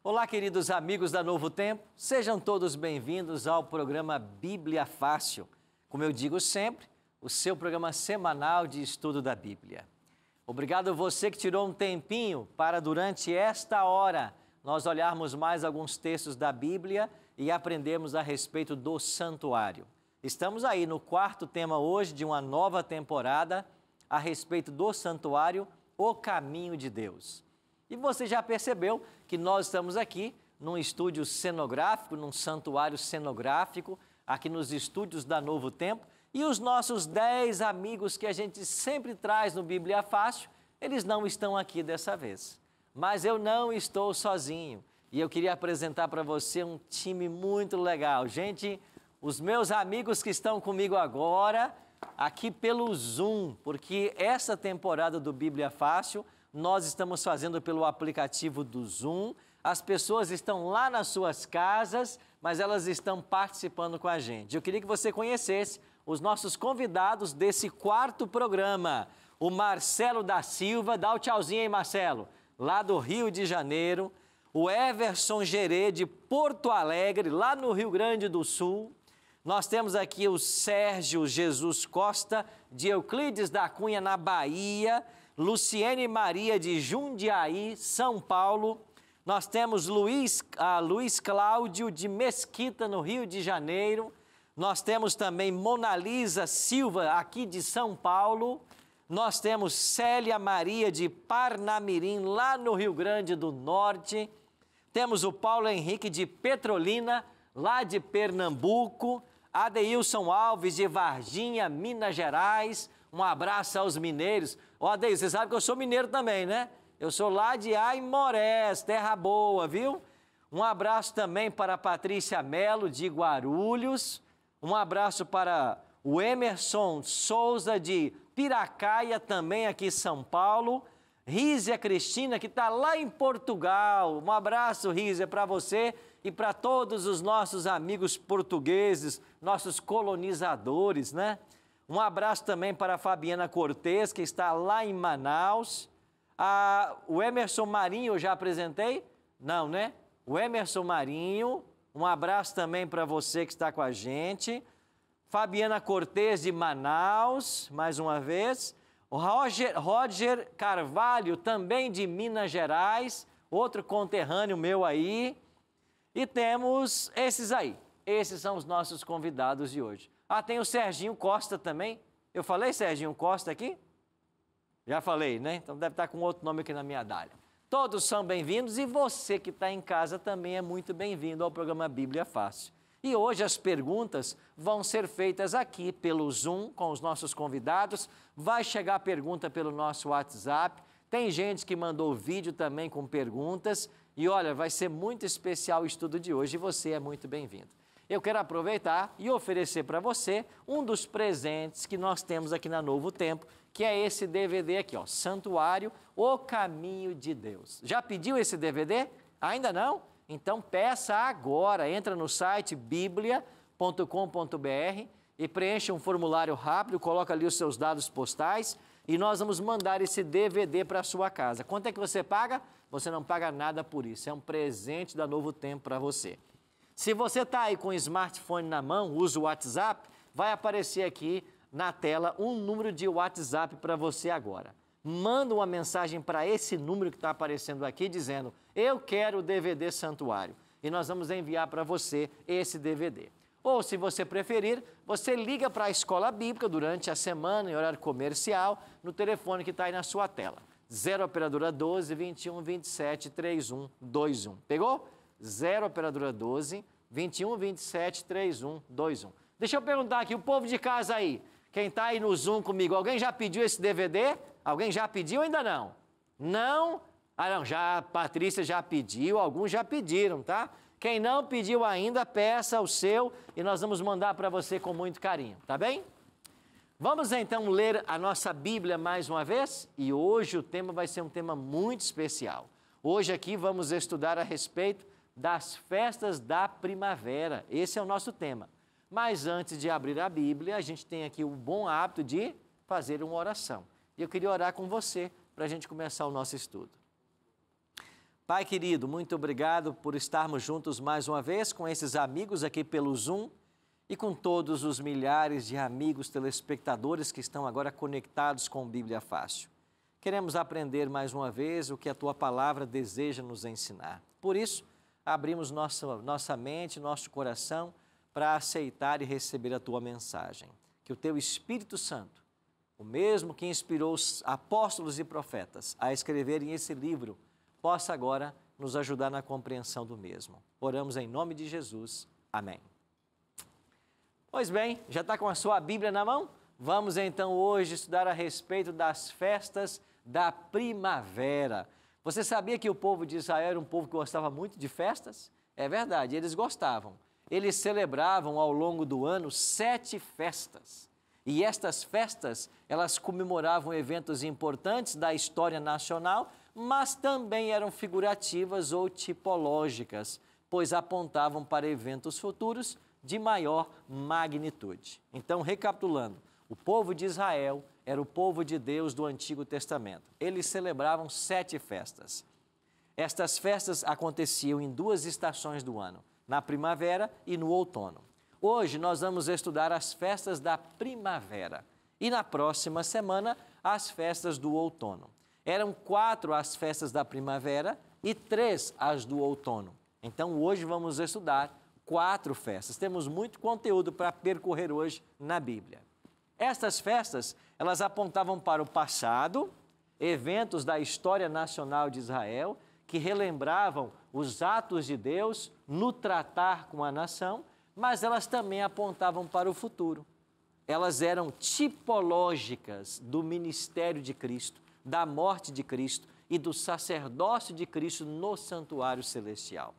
Olá, queridos amigos da Novo Tempo, sejam todos bem-vindos ao programa Bíblia Fácil. Como eu digo sempre, o seu programa semanal de estudo da Bíblia. Obrigado você que tirou um tempinho para, durante esta hora, nós olharmos mais alguns textos da Bíblia e aprendermos a respeito do santuário. Estamos aí no quarto tema hoje de uma nova temporada a respeito do santuário, o caminho de Deus. E você já percebeu que nós estamos aqui num estúdio cenográfico, num santuário cenográfico, aqui nos estúdios da Novo Tempo, e os nossos 10 amigos que a gente sempre traz no Bíblia Fácil, eles não estão aqui dessa vez. Mas eu não estou sozinho e eu queria apresentar para você um time muito legal. Gente, os meus amigos que estão comigo agora, aqui pelo Zoom, porque essa temporada do Bíblia Fácil nós estamos fazendo pelo aplicativo do Zoom. As pessoas estão lá nas suas casas, mas elas estão participando com a gente. Eu queria que você conhecesse os nossos convidados desse quarto programa. O Marcelo da Silva, dá o tchauzinho aí, Marcelo, lá do Rio de Janeiro. O Everson Gerê, de Porto Alegre, lá no Rio Grande do Sul. Nós temos aqui o Sérgio Jesus Costa, de Euclides da Cunha, na Bahia. Luciene Maria, de Jundiaí, São Paulo. Nós temos Luiz Cláudio, de Mesquita, no Rio de Janeiro. Nós temos também Monalisa Silva, aqui de São Paulo. Nós temos Célia Maria, de Parnamirim, lá no Rio Grande do Norte. Temos o Paulo Henrique, de Petrolina, lá de Pernambuco. Adeilson Alves, de Varginha, Minas Gerais. Um abraço aos mineiros. Ó, Adeilson, você sabe que eu sou mineiro também, né? Eu sou lá de Aimorés, terra boa, viu? Um abraço também para a Patrícia Melo, de Guarulhos. Um abraço para o Emerson Souza, de Piracaia, também aqui em São Paulo. Rízia Cristina, que está lá em Portugal. Um abraço, Rízia, para você e para todos os nossos amigos portugueses, nossos colonizadores, né? Um abraço também para a Fabiana Cortez, que está lá em Manaus. O Emerson Marinho, eu já apresentei? Não, né? O Emerson Marinho, um abraço também para você que está com a gente. Fabiana Cortez, de Manaus, mais uma vez. O Roger Carvalho, também de Minas Gerais, outro conterrâneo meu aí. E temos esses aí. Esses são os nossos convidados de hoje. Ah, tem o Serginho Costa também. Eu falei Serginho Costa aqui? Já falei, né? Então deve estar com outro nome aqui na minha dália. Todos são bem-vindos e você que está em casa também é muito bem-vindo ao programa Bíblia Fácil. E hoje as perguntas vão ser feitas aqui pelo Zoom com os nossos convidados. Vai chegar pergunta pelo nosso WhatsApp. Tem gente que mandou vídeo também com perguntas. E olha, vai ser muito especial o estudo de hoje e você é muito bem-vindo. Eu quero aproveitar e oferecer para você um dos presentes que nós temos aqui na Novo Tempo, que é esse DVD aqui, ó, Santuário, o Caminho de Deus. Já pediu esse DVD? Ainda não? Então peça agora, entra no site biblia.com.br e preencha um formulário rápido, coloca ali os seus dados postais e nós vamos mandar esse DVD para a sua casa. Quanto é que você paga? Você não paga nada por isso, é um presente da Novo Tempo para você. Se você está aí com o smartphone na mão, usa o WhatsApp, vai aparecer aqui na tela um número de WhatsApp para você agora. Manda uma mensagem para esse número que está aparecendo aqui dizendo: eu quero o DVD Santuário. E nós vamos enviar para você esse DVD. Ou, se você preferir, você liga para a Escola Bíblica durante a semana, em horário comercial, no telefone que está aí na sua tela. 0 Operadora 12 21 27 31 21. Pegou? 0 Operadora 12 21 27 31 21. Deixa eu perguntar aqui, o povo de casa aí, quem está aí no Zoom comigo, alguém já pediu esse DVD? Alguém já pediu ou ainda não? Não? Ah, não, já, a Patrícia já pediu, alguns já pediram, tá? Quem não pediu ainda, peça o seu e nós vamos mandar para você com muito carinho, tá bem? Vamos então ler a nossa Bíblia mais uma vez? E hoje o tema vai ser um tema muito especial. Hoje aqui vamos estudar a respeito das festas da primavera. Esse é o nosso tema. Mas antes de abrir a Bíblia, a gente tem aqui o bom hábito de fazer uma oração. E eu queria orar com você para a gente começar o nosso estudo. Pai querido, muito obrigado por estarmos juntos mais uma vez com esses amigos aqui pelo Zoom e com todos os milhares de amigos telespectadores que estão agora conectados com Bíblia Fácil. Queremos aprender mais uma vez o que a Tua Palavra deseja nos ensinar. Por isso, abrimos nossa mente, nosso coração para aceitar e receber a Tua mensagem. Que o Teu Espírito Santo, o mesmo que inspirou os apóstolos e profetas a escreverem esse livro, possa agora nos ajudar na compreensão do mesmo. Oramos em nome de Jesus. Amém. Pois bem, já está com a sua Bíblia na mão? Vamos então hoje estudar a respeito das festas da primavera. Você sabia que o povo de Israel era um povo que gostava muito de festas? É verdade, eles gostavam. Eles celebravam ao longo do ano 7 festas. E estas festas, elas comemoravam eventos importantes da história nacional, mas também eram figurativas ou tipológicas, pois apontavam para eventos futuros de maior magnitude. Então, recapitulando, o povo de Israel era o povo de Deus do Antigo Testamento. Eles celebravam 7 festas. Estas festas aconteciam em 2 estações do ano, na primavera e no outono. Hoje nós vamos estudar as festas da primavera e na próxima semana as festas do outono. Eram 4 as festas da primavera e 3 as do outono. Então hoje vamos estudar 4 festas. Temos muito conteúdo para percorrer hoje na Bíblia. Estas festas, elas apontavam para o passado, eventos da história nacional de Israel, que relembravam os atos de Deus no tratar com a nação, mas elas também apontavam para o futuro. Elas eram tipológicas do ministério de Cristo, da morte de Cristo e do sacerdócio de Cristo no santuário celestial.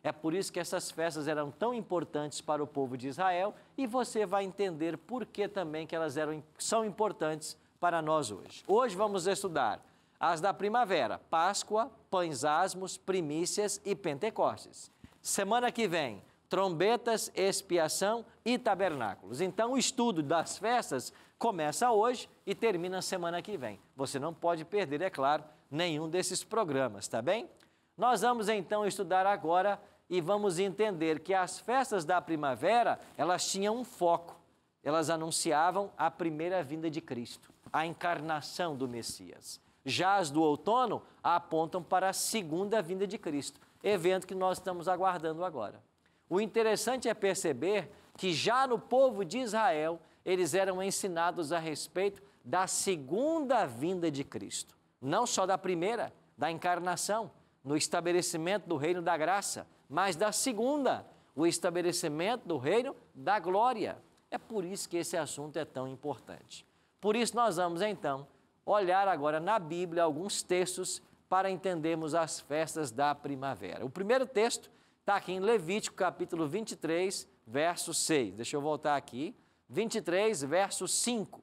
É por isso que essas festas eram tão importantes para o povo de Israel e você vai entender por que também que elas são importantes para nós hoje. Hoje vamos estudar as da primavera, Páscoa, Pães Asmos, Primícias e Pentecostes. Semana que vem, trombetas, expiação e tabernáculos. Então, o estudo das festas começa hoje e termina semana que vem. Você não pode perder, é claro, nenhum desses programas, tá bem? Nós vamos então estudar agora e vamos entender que as festas da primavera, elas tinham um foco. Elas anunciavam a primeira vinda de Cristo, a encarnação do Messias. Já as do outono apontam para a segunda vinda de Cristo, evento que nós estamos aguardando agora. O interessante é perceber que já no povo de Israel, eles eram ensinados a respeito da segunda vinda de Cristo. Não só da primeira, da encarnação, no estabelecimento do reino da graça, mas da segunda, o estabelecimento do reino da glória. É por isso que esse assunto é tão importante. Por isso nós vamos então olhar agora na Bíblia alguns textos para entendermos as festas da primavera. O primeiro texto está aqui em Levítico, capítulo 23, verso 6. Deixa eu voltar aqui. 23, verso 5.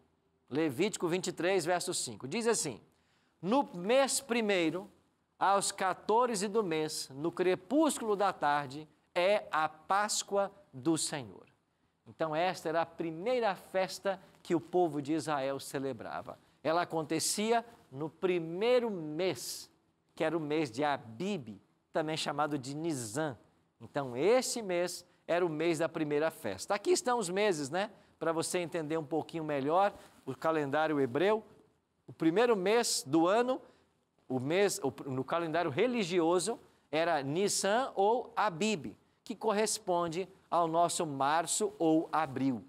Levítico 23, verso 5. Diz assim: no mês primeiro, aos 14 do mês, no crepúsculo da tarde, é a Páscoa do Senhor. Então, esta era a primeira festa que o povo de Israel celebrava. Ela acontecia no primeiro mês, que era o mês de Abibe, também chamado de Nisan. Então, esse mês era o mês da primeira festa. Aqui estão os meses, né? Para você entender um pouquinho melhor o calendário hebreu. O primeiro mês do ano, no calendário religioso, era Nisan ou Abibe, que corresponde ao nosso março ou abril.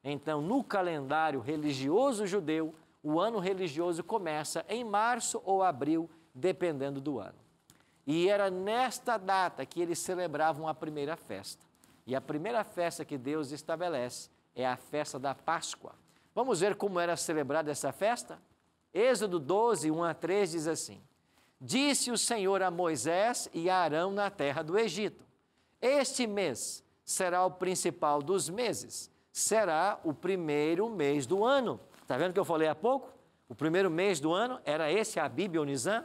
Então, no calendário religioso judeu, o ano religioso começa em março ou abril, dependendo do ano. E era nesta data que eles celebravam a primeira festa. E a primeira festa que Deus estabelece é a festa da Páscoa. Vamos ver como era celebrada essa festa? Êxodo 12, 1 a 3 diz assim: Disse o Senhor a Moisés e a Arão na terra do Egito: Este mês será o principal dos meses, será o primeiro mês do ano. Está vendo que eu falei há pouco? O primeiro mês do ano era esse, Abib ou Nisan.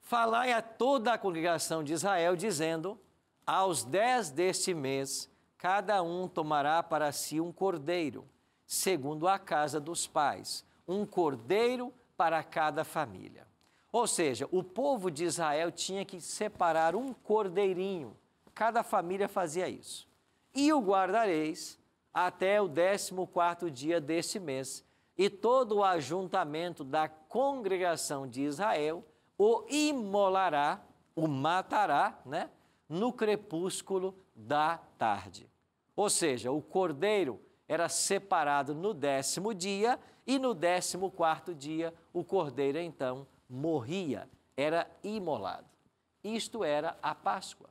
Falai a toda a congregação de Israel, dizendo, aos 10 deste mês, cada um tomará para si um cordeiro, segundo a casa dos pais, um cordeiro para cada família. Ou seja, o povo de Israel tinha que separar um cordeirinho, cada família fazia isso. E o guardareis até o 14º dia deste mês, e todo o ajuntamento da congregação de Israel o imolará, o matará, né, no crepúsculo da tarde. Ou seja, o cordeiro era separado no 10º dia e no 14º dia o cordeiro então morria, era imolado. Isto era a Páscoa.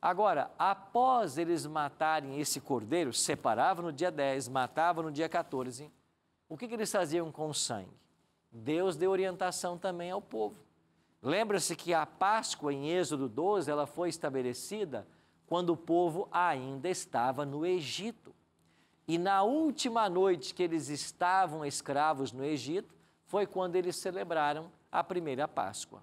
Agora, após eles matarem esse cordeiro, separavam no dia 10, matavam no dia 14, o que eles faziam com o sangue? Deus deu orientação também ao povo. Lembra-se que a Páscoa, em Êxodo 12, ela foi estabelecida quando o povo ainda estava no Egito. E na última noite que eles estavam escravos no Egito, foi quando eles celebraram a primeira Páscoa.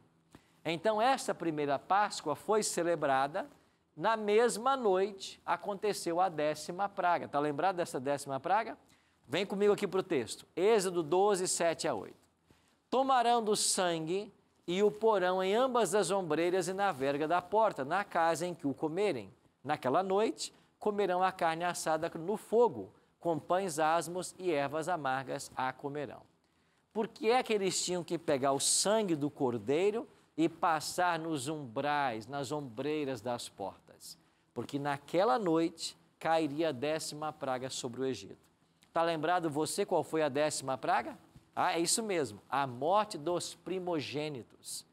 Então, essa primeira Páscoa foi celebrada, na mesma noite aconteceu a 10ª praga. Está lembrado dessa 10ª praga? Vem comigo aqui para o texto. Êxodo 12, 7 a 8. Tomarão do sangue e o porão em ambas as ombreiras e na verga da porta, na casa em que o comerem. Naquela noite, comerão a carne assada no fogo, com pães asmos e ervas amargas a comerão. Por que é que eles tinham que pegar o sangue do cordeiro e passar nos umbrais, nas ombreiras das portas? Porque naquela noite cairia a 10ª praga sobre o Egito. Está lembrado você qual foi a 10ª praga? Ah, é isso mesmo, a morte dos primogênitos.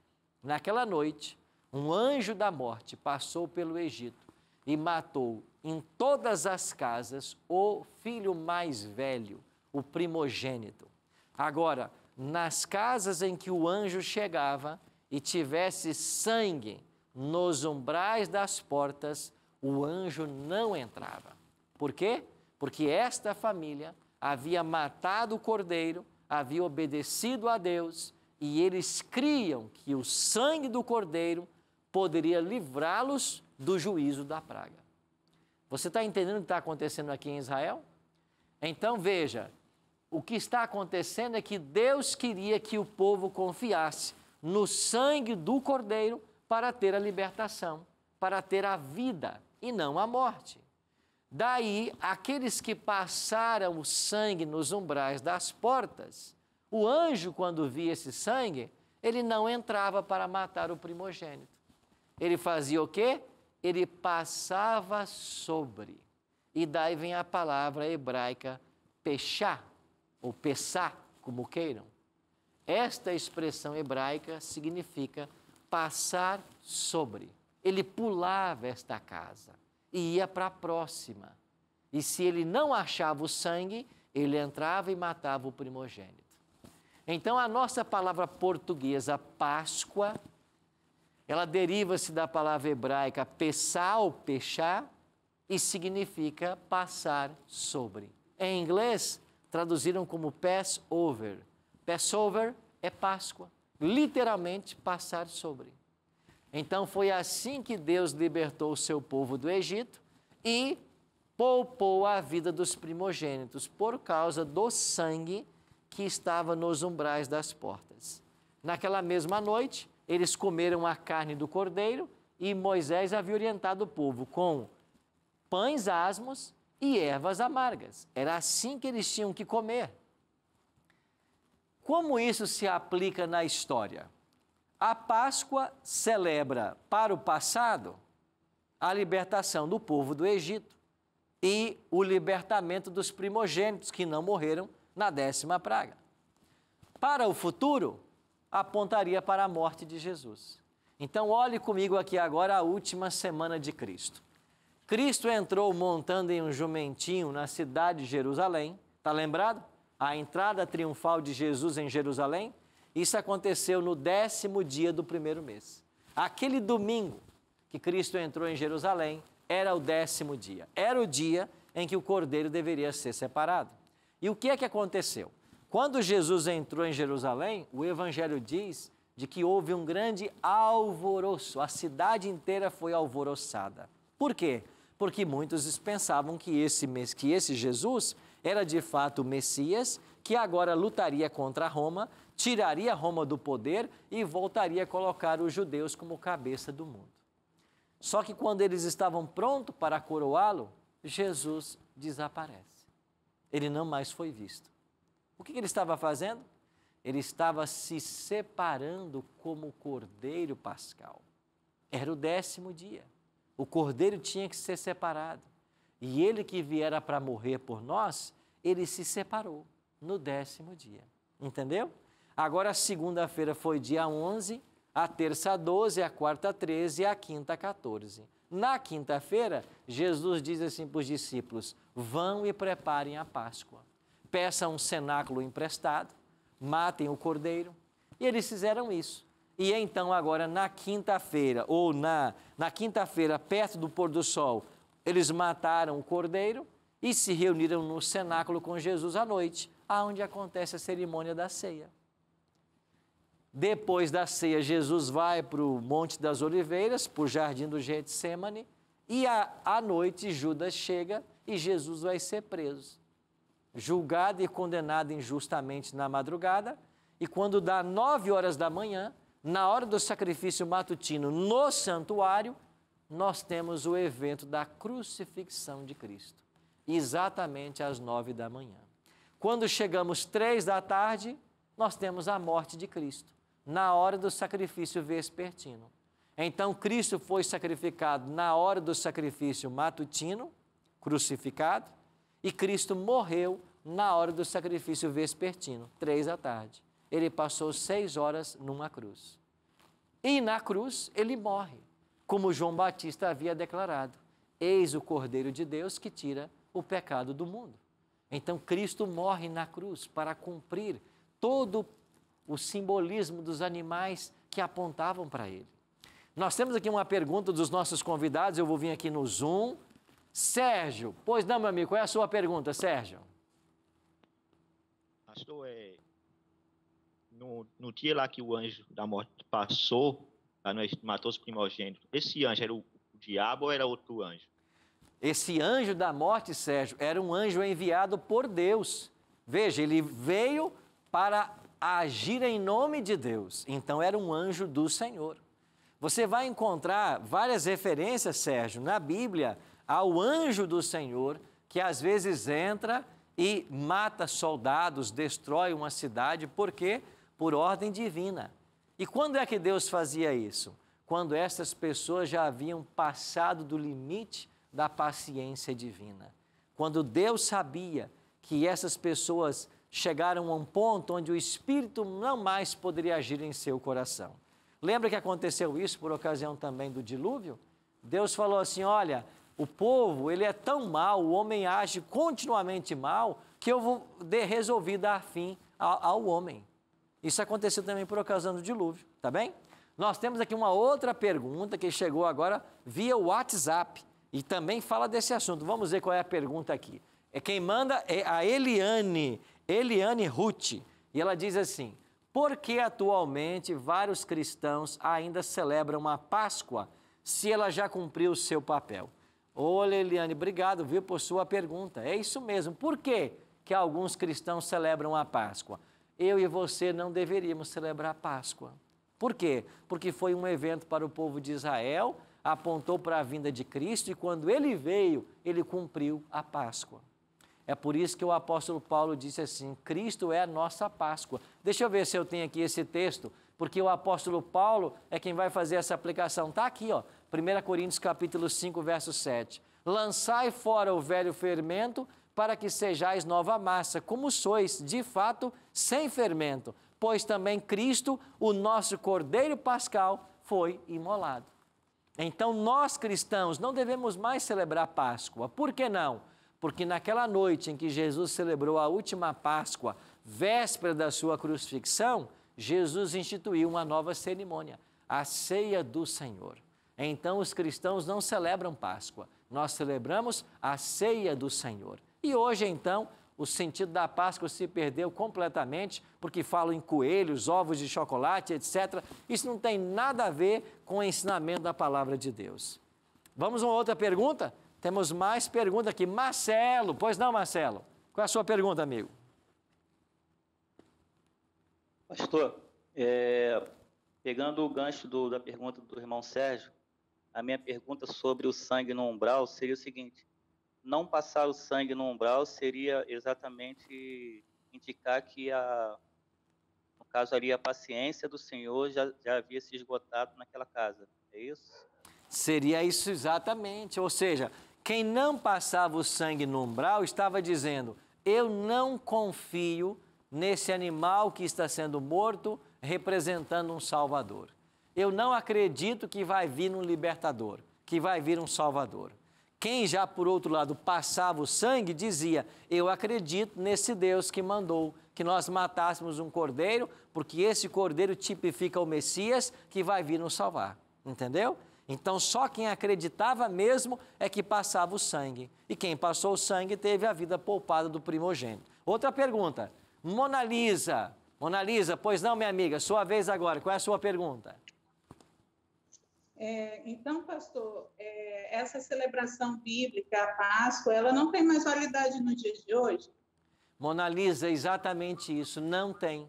Naquela noite, um anjo da morte passou pelo Egito e matou em todas as casas o filho mais velho, o primogênito. Agora, nas casas em que o anjo chegava e tivesse sangue nos umbrais das portas, o anjo não entrava. Por quê? Porque esta família havia matado o cordeiro, havia obedecido a Deus e eles criam que o sangue do cordeiro poderia livrá-los do juízo da praga. Você está entendendo o que está acontecendo aqui em Israel? Então veja, o que está acontecendo é que Deus queria que o povo confiasse no sangue do cordeiro para ter a libertação, para ter a vida e não a morte. Daí, aqueles que passaram o sangue nos umbrais das portas, o anjo, quando via esse sangue, ele não entrava para matar o primogênito. Ele fazia o quê? Ele passava sobre. E daí vem a palavra hebraica pechá, ou pessá, como queiram. Esta expressão hebraica significa passar sobre. Ele pulava esta casa e ia para a próxima. E se ele não achava o sangue, ele entrava e matava o primogênito. Então, a nossa palavra portuguesa, Páscoa, ela deriva-se da palavra hebraica pessá ou pechá e significa passar sobre. Em inglês, traduziram como Passover. Passover é Páscoa, literalmente passar sobre. Então, foi assim que Deus libertou o seu povo do Egito e poupou a vida dos primogênitos por causa do sangue que estava nos umbrais das portas. Naquela mesma noite, eles comeram a carne do cordeiro e Moisés havia orientado o povo com pães asmos e ervas amargas. Era assim que eles tinham que comer. Como isso se aplica na história? A Páscoa celebra para o passado a libertação do povo do Egito e o libertamento dos primogênitos que não morreram na 10ª praga. Para o futuro, apontaria para a morte de Jesus. Então, olhe comigo aqui agora a última semana de Cristo. Cristo entrou montando em um jumentinho na cidade de Jerusalém. Está lembrado? A entrada triunfal de Jesus em Jerusalém. Isso aconteceu no 10º dia do primeiro mês. Aquele domingo que Cristo entrou em Jerusalém, era o 10º dia. Era o dia em que o cordeiro deveria ser separado. E o que é que aconteceu? Quando Jesus entrou em Jerusalém, o Evangelho diz de que houve um grande alvoroço, a cidade inteira foi alvoroçada. Por quê? Porque muitos pensavam que esse Jesus era de fato o Messias, que agora lutaria contra Roma, tiraria Roma do poder e voltaria a colocar os judeus como cabeça do mundo. Só que quando eles estavam prontos para coroá-lo, Jesus desaparece. Ele não mais foi visto. O que ele estava fazendo? Ele estava se separando como cordeiro pascal. Era o 10º dia. O cordeiro tinha que ser separado. E ele que viera para morrer por nós, ele se separou no 10º dia. Entendeu? Agora a segunda-feira foi dia 11, a terça 12, a quarta 13 e a quinta 14. Na quinta-feira, Jesus diz assim para os discípulos: vão e preparem a Páscoa. Peçam um cenáculo emprestado, matem o cordeiro. E eles fizeram isso. E então agora na quinta-feira, ou na quinta-feira, perto do pôr do sol, eles mataram o cordeiro e se reuniram no cenáculo com Jesus à noite, aonde acontece a cerimônia da ceia. Depois da ceia, Jesus vai para o Monte das Oliveiras, para o Jardim do Getsêmani, e à noite Judas chega e Jesus vai ser preso, julgado e condenado injustamente na madrugada, e quando dá 9 horas da manhã, na hora do sacrifício matutino no santuário, nós temos o evento da crucifixão de Cristo, exatamente às 9 da manhã. Quando chegamos 3 da tarde, nós temos a morte de Cristo, na hora do sacrifício vespertino. Então, Cristo foi sacrificado na hora do sacrifício matutino, crucificado, e Cristo morreu na hora do sacrifício vespertino, 3 da tarde. Ele passou 6 horas numa cruz. E na cruz ele morre, como João Batista havia declarado: eis o Cordeiro de Deus que tira o pecado do mundo. Então Cristo morre na cruz para cumprir todo o simbolismo dos animais que apontavam para ele. Nós temos aqui uma pergunta dos nossos convidados, eu vou vir aqui no Zoom. Sérgio, pois não, meu amigo, qual é a sua pergunta, Sérgio? Pastor, no dia lá que o anjo da morte passou, matou os primogênitos, esse anjo era o diabo ou era outro anjo? Esse anjo da morte, Sérgio, era um anjo enviado por Deus. Veja, ele veio para agir em nome de Deus. Então, era um anjo do Senhor. Você vai encontrar várias referências, Sérgio, na Bíblia, ao anjo do Senhor, que às vezes entra e mata soldados, destrói uma cidade, por quê? Por ordem divina. E quando é que Deus fazia isso? Quando essas pessoas já haviam passado do limite da paciência divina. Quando Deus sabia que essas pessoas chegaram a um ponto onde o Espírito não mais poderia agir em seu coração. Lembra que aconteceu isso por ocasião também do dilúvio? Deus falou assim: olha, o povo, ele é tão mau, o homem age continuamente mal, que eu resolvi dar fim ao homem. Isso aconteceu também por ocasião do dilúvio, tá bem? Nós temos aqui uma outra pergunta que chegou agora via WhatsApp e também fala desse assunto. Vamos ver qual é a pergunta aqui. Quem manda é a Eliane Ruth, e ela diz assim: por que atualmente vários cristãos ainda celebram a Páscoa se ela já cumpriu o seu papel? Olha, Eliane, obrigado, viu, por sua pergunta. É isso mesmo. Por que alguns cristãos celebram a Páscoa? Eu e você não deveríamos celebrar a Páscoa. Por quê? Porque foi um evento para o povo de Israel, apontou para a vinda de Cristo e quando ele veio, ele cumpriu a Páscoa. É por isso que o apóstolo Paulo disse assim: Cristo é a nossa Páscoa. Deixa eu ver se eu tenho aqui esse texto, porque o apóstolo Paulo é quem vai fazer essa aplicação. Está aqui, ó, 1 Coríntios capítulo 5, verso 7. Lançai fora o velho fermento, para que sejais nova massa, como sois, de fato, sem fermento, pois também Cristo, o nosso Cordeiro Pascal, foi imolado. Então, nós cristãos não devemos mais celebrar Páscoa. Por que não? Porque naquela noite em que Jesus celebrou a última Páscoa, véspera da sua crucifixão, Jesus instituiu uma nova cerimônia, a ceia do Senhor. Então os cristãos não celebram Páscoa, nós celebramos a ceia do Senhor. E hoje então o sentido da Páscoa se perdeu completamente, porque falam em coelhos, ovos de chocolate, etc. Isso não tem nada a ver com o ensinamento da palavra de Deus. Vamos a uma outra pergunta? Temos mais pergunta aqui. Marcelo, pois não, Marcelo? Qual é a sua pergunta, amigo? Pastor, pegando o gancho da pergunta do irmão Sérgio, a minha pergunta sobre o sangue no umbral seria o seguinte: não passar o sangue no umbral seria exatamente indicar que, no caso ali, a paciência do Senhor já havia se esgotado naquela casa, é isso? Seria isso exatamente, ou seja, quem não passava o sangue no umbral estava dizendo: eu não confio nesse animal que está sendo morto representando um Salvador. Eu não acredito que vai vir um libertador, que vai vir um Salvador. Quem já, por outro lado, passava o sangue, dizia: eu acredito nesse Deus que mandou que nós matássemos um cordeiro, porque esse cordeiro tipifica o Messias que vai vir nos salvar. Entendeu? Então, só quem acreditava mesmo é que passava o sangue. E quem passou o sangue teve a vida poupada do primogênito. Outra pergunta. Mona Lisa, pois não, minha amiga, sua vez agora. Qual é a sua pergunta? Então, pastor, essa celebração bíblica, a Páscoa, ela não tem mais validade no dia de hoje? Mona Lisa, exatamente isso, não tem.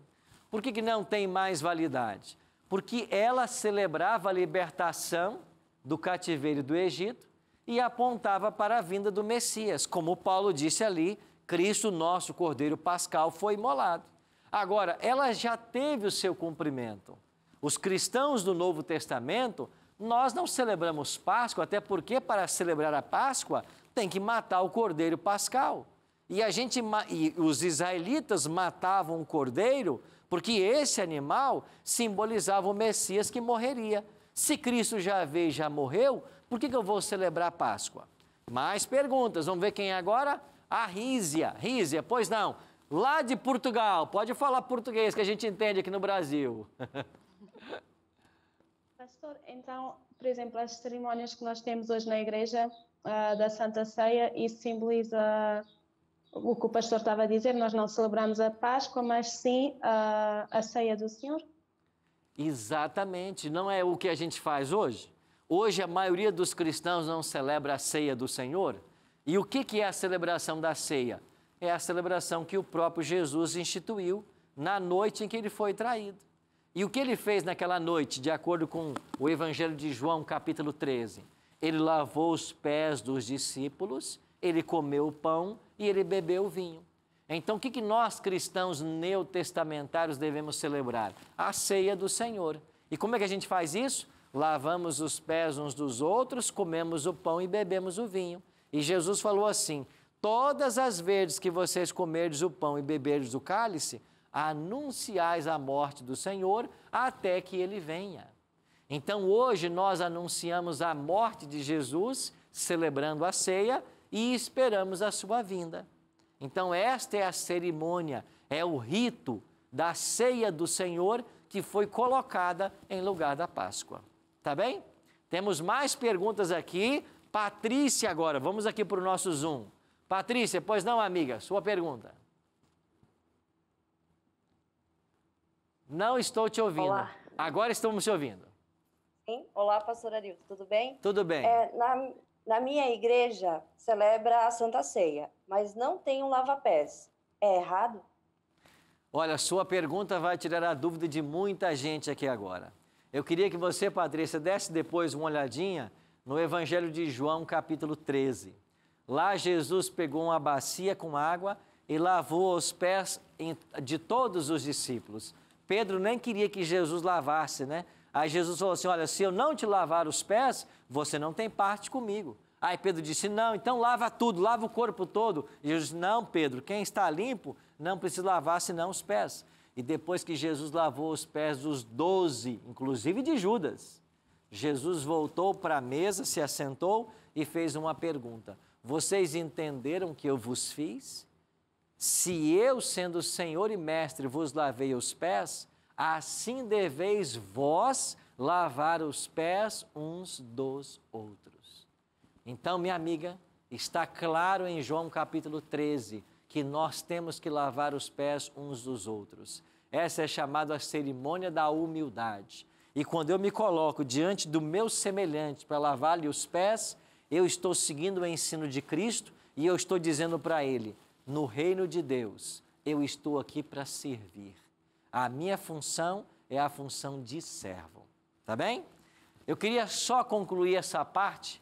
Por que não tem mais validade? Porque ela celebrava a libertação do cativeiro do Egito e apontava para a vinda do Messias. Como Paulo disse ali, Cristo, nosso Cordeiro Pascal, foi imolado. Agora, ela já teve o seu cumprimento. Os cristãos do Novo Testamento, nós não celebramos Páscoa, até porque para celebrar a Páscoa tem que matar o Cordeiro Pascal. E os israelitas matavam o cordeiro porque esse animal simbolizava o Messias que morreria. Se Cristo já veio e já morreu, por que eu vou celebrar a Páscoa? Mais perguntas, vamos ver quem é agora? A Rízia. Rízia, pois não, lá de Portugal, pode falar português que a gente entende aqui no Brasil. Pastor, então, por exemplo, as cerimônias que nós temos hoje na igreja da Santa Ceia, isso simboliza o que o pastor estava a dizer, nós não celebramos a Páscoa, mas sim a Ceia do Senhor? Exatamente, não é o que a gente faz hoje? Hoje a maioria dos cristãos não celebra a Ceia do Senhor. E o que é a celebração da ceia? É a celebração que o próprio Jesus instituiu na noite em que ele foi traído. E o que ele fez naquela noite, de acordo com o Evangelho de João, capítulo 13? Ele lavou os pés dos discípulos, ele comeu o pão e ele bebeu o vinho. Então, o que nós cristãos neotestamentários devemos celebrar? A ceia do Senhor. E como é que a gente faz isso? Lavamos os pés uns dos outros, comemos o pão e bebemos o vinho. E Jesus falou assim: todas as vezes que vocês comerdes o pão e beberdes o cálice, anunciais a morte do Senhor até que ele venha. Então, hoje nós anunciamos a morte de Jesus, celebrando a ceia e esperamos a sua vinda. Então, esta é a cerimônia, é o rito da ceia do Senhor que foi colocada em lugar da Páscoa. Tá bem? Temos mais perguntas aqui. Patrícia agora, vamos aqui para o nosso Zoom. Patrícia, pois não, amiga, sua pergunta. Não estou te ouvindo. Olá. Agora estamos te ouvindo. Sim. Olá, pastor Arilton, tudo bem? Tudo bem. Na minha igreja, celebra a Santa Ceia, mas não tem um lava-pés. É errado? Olha, sua pergunta vai tirar a dúvida de muita gente aqui agora. Eu queria que você, Patrícia, desse depois uma olhadinha no Evangelho de João, capítulo 13. Lá Jesus pegou uma bacia com água e lavou os pés de todos os discípulos. Pedro nem queria que Jesus lavasse, né? Aí Jesus falou assim: olha, se eu não te lavar os pés, você não tem parte comigo. Aí Pedro disse: não, então lava tudo, lava o corpo todo. E Jesus disse: não, Pedro, quem está limpo não precisa lavar senão os pés. E depois que Jesus lavou os pés dos 12, inclusive de Judas, Jesus voltou para a mesa, se assentou e fez uma pergunta: vocês entenderam o que eu vos fiz? Se eu, sendo Senhor e Mestre, vos lavei os pés, assim deveis vós lavar os pés uns dos outros. Então, minha amiga, está claro em João capítulo 13 que nós temos que lavar os pés uns dos outros. Essa é chamada a cerimônia da humildade. E quando eu me coloco diante do meu semelhante para lavar-lhe os pés, eu estou seguindo o ensino de Cristo e eu estou dizendo para ele, no reino de Deus, eu estou aqui para servir. A minha função é a função de servo. Tá bem? Eu queria só concluir essa parte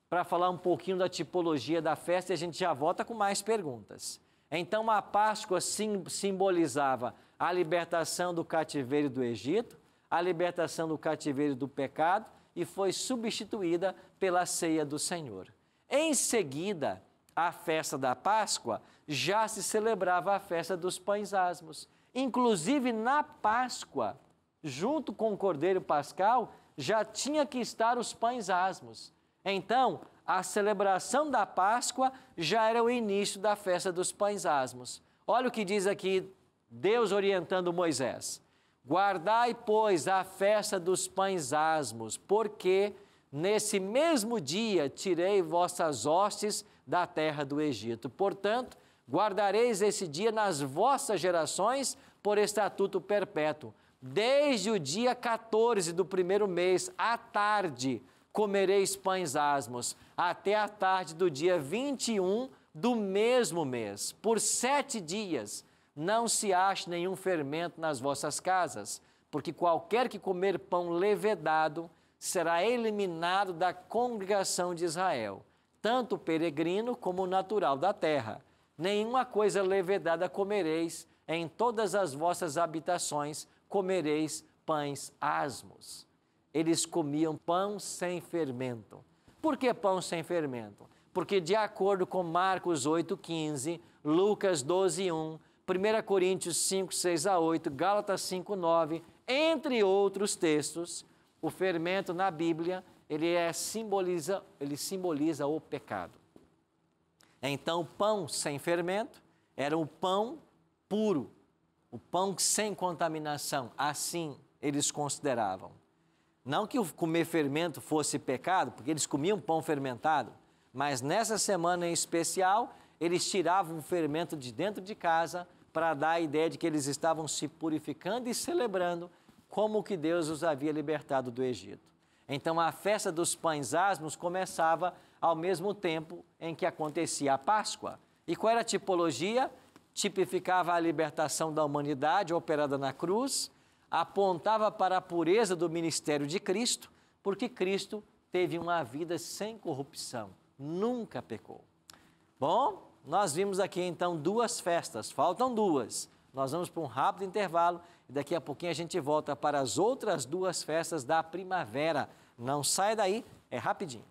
para falar um pouquinho da tipologia da festa e a gente já volta com mais perguntas. Então, a Páscoa simbolizava a libertação do cativeiro do Egito, a libertação do cativeiro do pecado e foi substituída pela ceia do Senhor. Em seguida, a festa da Páscoa já se celebrava a festa dos pães asmos. Inclusive, na Páscoa, junto com o Cordeiro Pascal, já tinha que estar os pães asmos. Então, a celebração da Páscoa já era o início da festa dos pães asmos. Olha o que diz aqui Deus orientando Moisés. Guardai, pois, a festa dos pães asmos, porque nesse mesmo dia tirei vossas hostes da terra do Egito. Portanto, guardareis esse dia nas vossas gerações por estatuto perpétuo. Desde o dia 14 do primeiro mês, à tarde, comereis pães asmos, até a tarde do dia 21 do mesmo mês. Por 7 dias não se ache nenhum fermento nas vossas casas, porque qualquer que comer pão levedado será eliminado da congregação de Israel, tanto o peregrino como o natural da terra. Nenhuma coisa levedada comereis, em todas as vossas habitações comereis pães asmos. Eles comiam pão sem fermento. Por que pão sem fermento? Porque de acordo com Marcos 8,15, Lucas 12,1, 1 Coríntios 5, 6 a 8, Gálatas 5, 9, entre outros textos, o fermento na Bíblia, ele simboliza o pecado. Então, pão sem fermento era o pão puro, o pão sem contaminação, assim eles consideravam. Não que o comer fermento fosse pecado, porque eles comiam pão fermentado, mas nessa semana em especial, eles tiravam o fermento de dentro de casa para dar a ideia de que eles estavam se purificando e celebrando como que Deus os havia libertado do Egito. Então, a festa dos pães asmos começava ao mesmo tempo em que acontecia a Páscoa. E qual era a tipologia? Tipificava a libertação da humanidade operada na cruz, apontava para a pureza do ministério de Cristo, porque Cristo teve uma vida sem corrupção, nunca pecou. Bom, nós vimos aqui então 2 festas, faltam 2. Nós vamos para um rápido intervalo e daqui a pouquinho a gente volta para as outras 2 festas da primavera. Não sai daí, é rapidinho.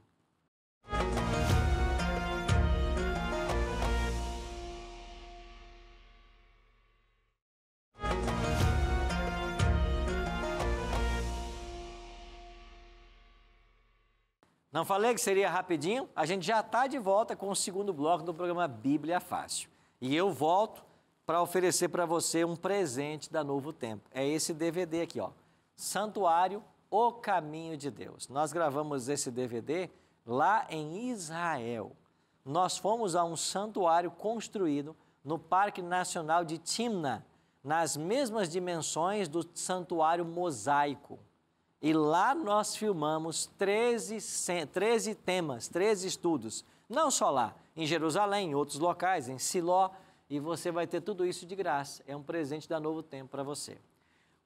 Não falei que seria rapidinho? A gente já está de volta com o segundo bloco do programa Bíblia Fácil. E eu volto para oferecer para você um presente da Novo Tempo. É esse DVD aqui, ó. Santuário, O Caminho de Deus. Nós gravamos esse DVD lá em Israel. Nós fomos a um santuário construído no Parque Nacional de Timna, nas mesmas dimensões do santuário mosaico. E lá nós filmamos 13 temas, 13 estudos. Não só lá, em Jerusalém, em outros locais, em Siló. E você vai ter tudo isso de graça. É um presente da Novo Tempo para você.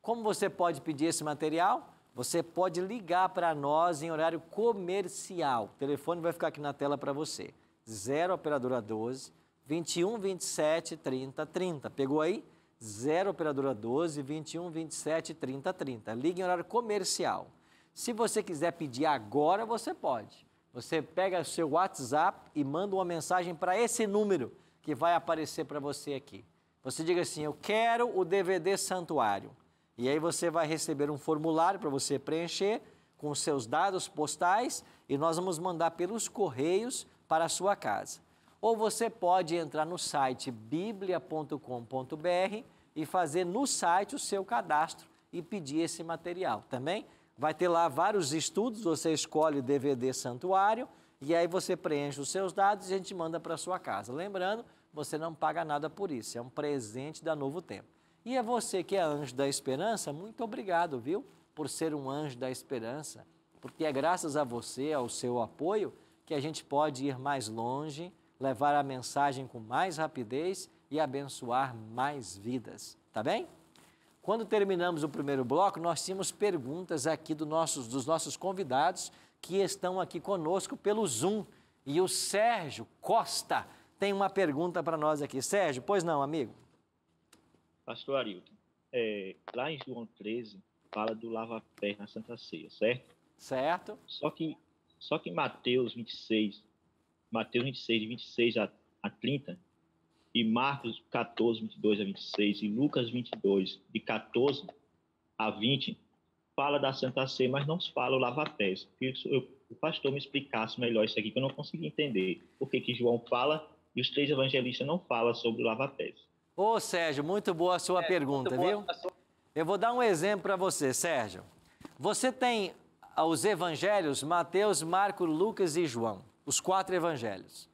Como você pode pedir esse material? Você pode ligar para nós em horário comercial. O telefone vai ficar aqui na tela para você. 0 operadora 12 21 27 30 30. Pegou aí? 0 operadora 12 21 27 30 30. Ligue em horário comercial. Se você quiser pedir agora, você pode. Você pega o seu WhatsApp e manda uma mensagem para esse número que vai aparecer para você aqui. Você diga assim, eu quero o DVD Santuário. E aí você vai receber um formulário para você preencher com os seus dados postais e nós vamos mandar pelos correios para a sua casa. Ou você pode entrar no site biblia.com.br e fazer no site o seu cadastro e pedir esse material. Também Vai ter lá vários estudos, você escolhe o DVD Santuário e aí você preenche os seus dados e a gente manda para sua casa. Lembrando, você não paga nada por isso, é um presente da Novo Tempo. E é você que é anjo da esperança, muito obrigado, viu? Por ser um anjo da esperança, porque é graças a você, ao seu apoio, que a gente pode ir mais longe, levar a mensagem com mais rapidez e abençoar mais vidas, tá bem? Quando terminamos o primeiro bloco, nós tínhamos perguntas aqui dos nossos convidados que estão aqui conosco pelo Zoom. E o Sérgio Costa tem uma pergunta para nós aqui. Sérgio, pois não, amigo? Pastor Arilton, lá em João 13, fala do lava-pés na Santa Ceia, certo? Certo. Só que Mateus 26, de 26 a 30, e Marcos 14, 22 a 26, e Lucas 22, de 14 a 20, fala da Santa Ceia, mas não se fala o lava-pés. O pastor me explicasse melhor isso aqui, que eu não consegui entender. Por que João fala e os 3 evangelistas não falam sobre o lava-pés? Ô, Sérgio, muito boa a sua pergunta, viu? Eu vou dar um exemplo para você, Sérgio. Você tem os evangelhos Mateus, Marcos, Lucas e João, os 4 evangelhos.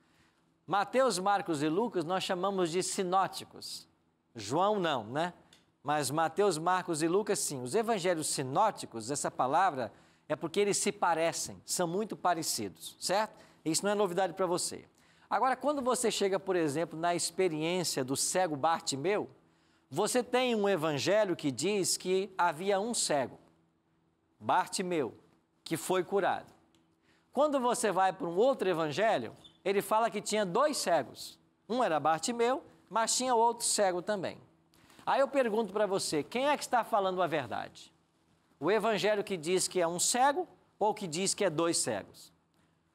Mateus, Marcos e Lucas nós chamamos de sinóticos. João não, né? Mas Mateus, Marcos e Lucas sim. Os evangelhos sinóticos, essa palavra é porque eles se parecem, são muito parecidos, certo? Isso não é novidade para você. Agora, quando você chega, por exemplo, na experiência do cego Bartimeu, você tem um evangelho que diz que havia um cego, Bartimeu, que foi curado. Quando você vai para um outro evangelho, ele fala que tinha 2 cegos. Um era Bartimeu, mas tinha outro cego também. Aí eu pergunto para você, quem é que está falando a verdade? O evangelho que diz que é um cego ou que diz que é 2 cegos?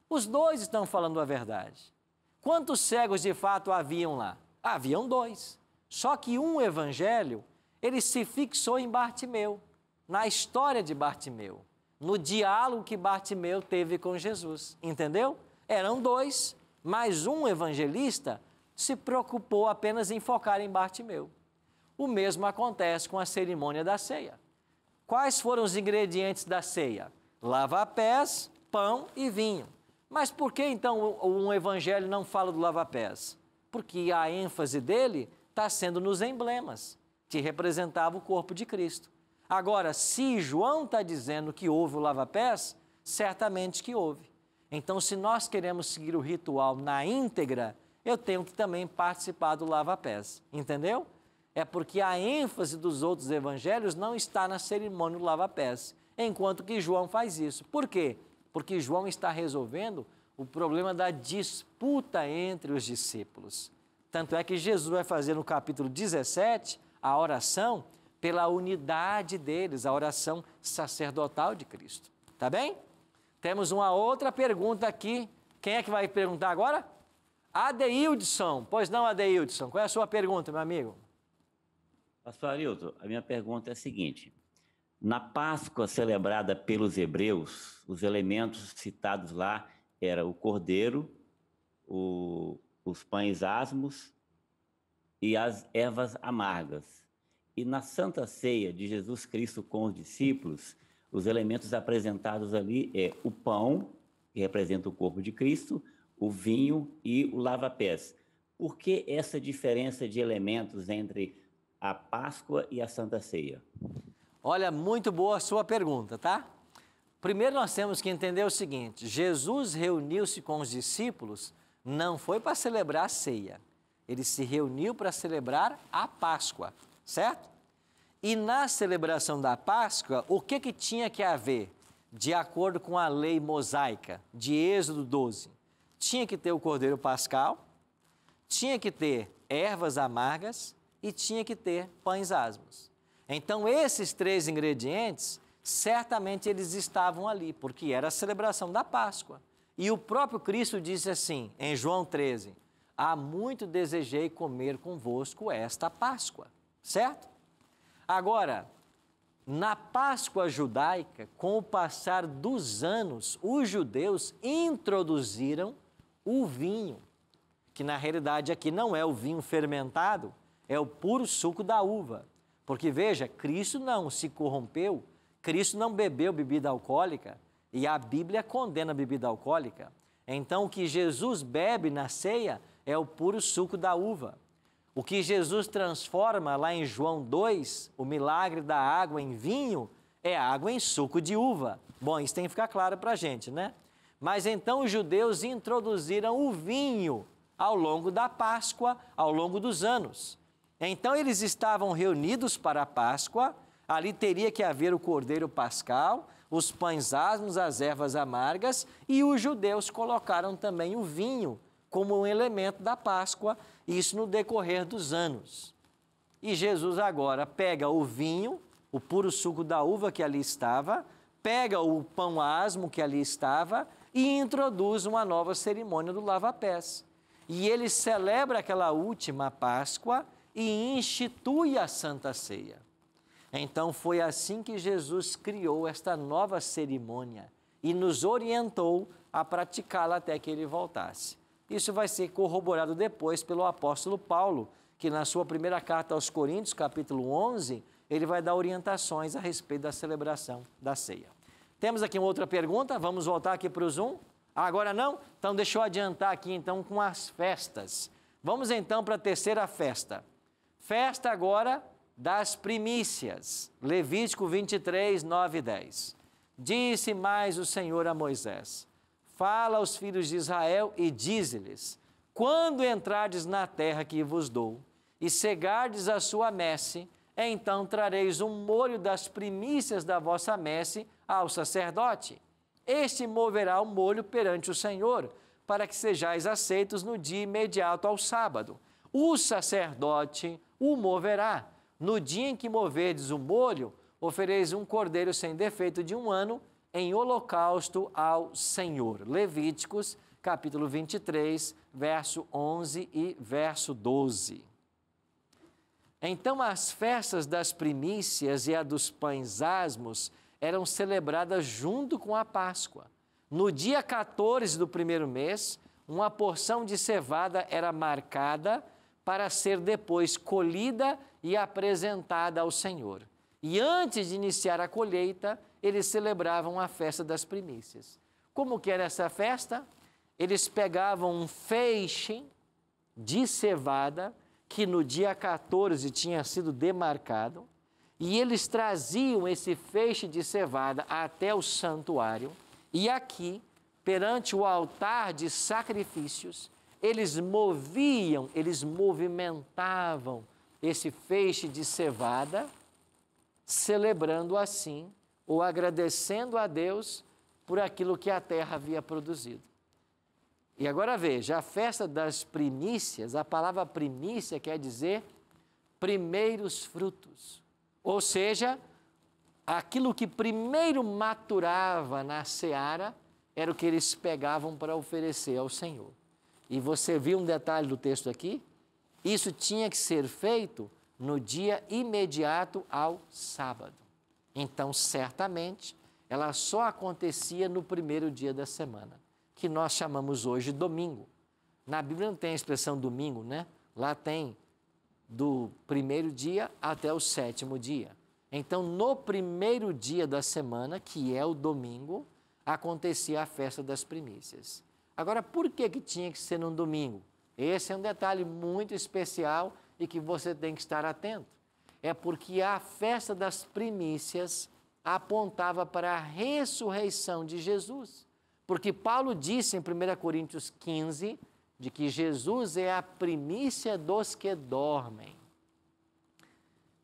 Os 2 estão falando a verdade. Quantos cegos de fato haviam lá? Haviam 2. Só que um evangelho, ele se fixou em Bartimeu, na história de Bartimeu, no diálogo que Bartimeu teve com Jesus, entendeu? Eram 2, mas um evangelista se preocupou apenas em focar em Bartimeu. O mesmo acontece com a cerimônia da ceia. Quais foram os ingredientes da ceia? Lava-pés, pão e vinho. Mas por que então um evangelho não fala do lava-pés? Porque a ênfase dele está sendo nos emblemas, que representava o corpo de Cristo. Agora, se João está dizendo que houve o lava-pés, certamente que houve. Então, se nós queremos seguir o ritual na íntegra, eu tenho que também participar do lava-pés, entendeu? É porque a ênfase dos outros evangelhos não está na cerimônia do lava-pés, enquanto que João faz isso. Por quê? Porque João está resolvendo o problema da disputa entre os discípulos. Tanto é que Jesus vai fazer no capítulo 17 a oração pela unidade deles, a oração sacerdotal de Cristo. Tá bem? Temos uma outra pergunta aqui. Quem é que vai perguntar agora? Adeildson. Pois não, Adeildson. Qual é a sua pergunta, meu amigo? Pastor Arilton, a minha pergunta é a seguinte. Na Páscoa celebrada pelos hebreus, os elementos citados lá eram o cordeiro, os pães asmos e as ervas amargas. E na Santa Ceia de Jesus Cristo com os discípulos, os elementos apresentados ali é o pão, que representa o corpo de Cristo, o vinho e o lava-pés. Por que essa diferença de elementos entre a Páscoa e a Santa Ceia? Olha, muito boa a sua pergunta, tá? Primeiro nós temos que entender o seguinte, Jesus reuniu-se com os discípulos, não foi para celebrar a ceia, ele se reuniu para celebrar a Páscoa, certo? E na celebração da Páscoa, o que tinha que haver? De acordo com a lei mosaica de Êxodo 12, tinha que ter o cordeiro pascal, tinha que ter ervas amargas e tinha que ter pães asmos. Então, esses 3 ingredientes, certamente eles estavam ali, porque era a celebração da Páscoa. E o próprio Cristo disse assim, em João 13, há muito desejei comer convosco esta Páscoa, certo? Agora, na Páscoa judaica, com o passar dos anos, os judeus introduziram o vinho, que na realidade aqui não é o vinho fermentado, é o puro suco da uva. Porque veja, Cristo não se corrompeu Cristo não bebeu bebida alcoólica e a Bíblia condena a bebida alcoólica. Então, o que Jesus bebe na ceia é o puro suco da uva. O que Jesus transforma lá em João 2, o milagre da água em vinho, é água em suco de uva. Bom, isso tem que ficar claro para a gente, né? Mas então os judeus introduziram o vinho ao longo da Páscoa, ao longo dos anos. Então eles estavam reunidos para a Páscoa, ali teria que haver o cordeiro pascal, os pães asmos, as ervas amargas, e os judeus colocaram também o vinho como um elemento da Páscoa, isso no decorrer dos anos. E Jesus agora pega o vinho, o puro suco da uva que ali estava, pega o pão asmo que ali estava e introduz uma nova cerimônia do lava-pés. E ele celebra aquela última Páscoa e institui a Santa Ceia. Então foi assim que Jesus criou esta nova cerimônia e nos orientou a praticá-la até que ele voltasse. Isso vai ser corroborado depois pelo apóstolo Paulo, que na sua primeira carta aos Coríntios, capítulo 11, ele vai dar orientações a respeito da celebração da ceia. Temos aqui uma outra pergunta, vamos voltar aqui para o Zoom. Agora não? Então deixa eu adiantar aqui então com as festas. Vamos então para a terceira festa. Festa agora das primícias. Levítico 23, 9 e 10. Disse mais o Senhor a Moisés: fala aos filhos de Israel e dize-lhes: quando entrardes na terra que vos dou e cegardes a sua messe, então trareis um molho das primícias da vossa messe ao sacerdote. Este moverá o molho perante o Senhor, para que sejais aceitos no dia imediato ao sábado. O sacerdote o moverá. No dia em que moverdes o molho, ofereis um cordeiro sem defeito de 1 ano, em holocausto ao Senhor. Levíticos, capítulo 23, verso 11 e verso 12. Então, as festas das primícias e a dos pães asmos eram celebradas junto com a Páscoa. No dia 14 do primeiro mês, uma porção de cevada era marcada para ser depois colhida e apresentada ao Senhor. E antes de iniciar a colheita, eles celebravam a festa das primícias. Como que era essa festa? Eles pegavam um feixe de cevada, que no dia 14 tinha sido demarcado, e eles traziam esse feixe de cevada até o santuário, e aqui, perante o altar de sacrifícios, eles movimentavam esse feixe de cevada, celebrando assim, ou agradecendo a Deus por aquilo que a terra havia produzido. E agora veja, a festa das primícias, a palavra primícia quer dizer primeiros frutos. Ou seja, aquilo que primeiro maturava na seara era o que eles pegavam para oferecer ao Senhor. E você viu um detalhe do texto aqui? Isso tinha que ser feito no dia imediato ao sábado. Então, certamente, ela só acontecia no primeiro dia da semana, que nós chamamos hoje domingo. Na Bíblia não tem a expressão domingo, né? Lá tem do primeiro dia até o 7º dia. Então, no primeiro dia da semana, que é o domingo, acontecia a festa das primícias. Agora, por que tinha que ser num domingo? Esse é um detalhe muito especial e que você tem que estar atento. É porque a festa das primícias apontava para a ressurreição de Jesus. Porque Paulo disse em 1 Coríntios 15, de que Jesus é a primícia dos que dormem.